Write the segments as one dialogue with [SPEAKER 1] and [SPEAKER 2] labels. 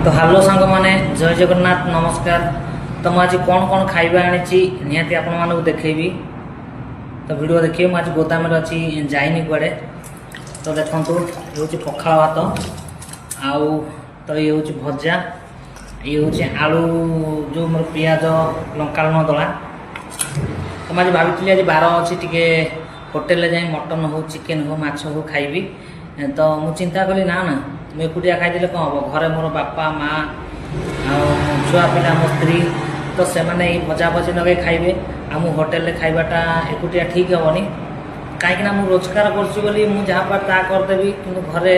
[SPEAKER 1] तो हेलो सांग मैंने जय जगन्नाथ नमस्कार। तो मुझे कौन कौन खाइबा आनी निहाती आपण मानक देखेबी। तो वीडियो देखिए मुझे आज गोदाम अच्छी जाइनी कुआड़े। तो देखो ये पखाल भात आउ तो ये हूँ भजा ये हूँ आलू जो मोर पियाज लंका लुण दला। तो मुझे भावी आज बार अच्छी टे होटेल जाए मटन हो चिकेन हो माछ हो खाइबी। तो मुझे चिंता कली ना ना मुझे एकुटिया खाईदे कौन हम घरे मोर बापा माँ छुआ पिला मो स्त्री तो से मैंने भजा भजी लगे खाइबे आम होटेल खाइबाटा एकुटिया ठीक हेनी कहीं मुझे रोजगार कर जहाँ पार ता करदेवी कि घरे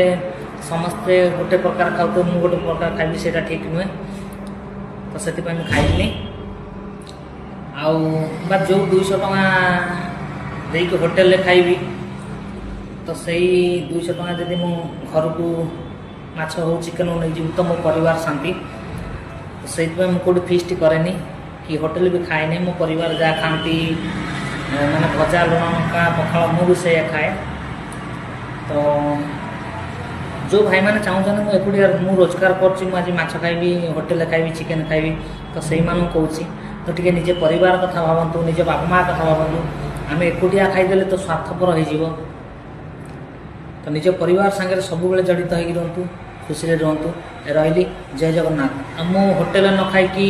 [SPEAKER 1] समस्ते गोटे प्रकार खाऊ मुझे गोटे प्रकार खाइबी से ठीक नुहे। तो से खाइली आ जो 200 टଙ୍କା देकी होटेल खाइबी तो सही 200 टଙ୍କା जदि मु घर को माछ हो चिकेन हो नहीं तो मो परिवार शांति। तो से मुझे फिस्ट कैनि कि होटेल भी खाए मो परिवार जहाँ खाती मैंने भजा लुण लंका पखाल मुझे से खाए। तो जो भाई मैंने चाहूँ मुझे एकुटिया मुझे रोजगार कर माछ खाइबी होटेल खाइबी चिकेन खाइबी तो से कहूँ तो टे निजे परिवार कथा भावतु निजे बापा माँ कथा भावतु आम एकुटिया खाईदे तो स्वार्थपर हो। तो निज परिवार सांगे सब जड़ित होगी रुहतु खुशी रुहतु रही जय जगन्नाथ। मु होटेल न खाई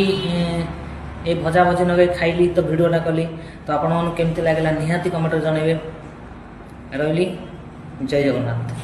[SPEAKER 1] ये भजा भजी नगे खाइली तो भिडटा कली तो आपण केमती लगे निहाती कमेंट जनइबे रही जय जगन्नाथ।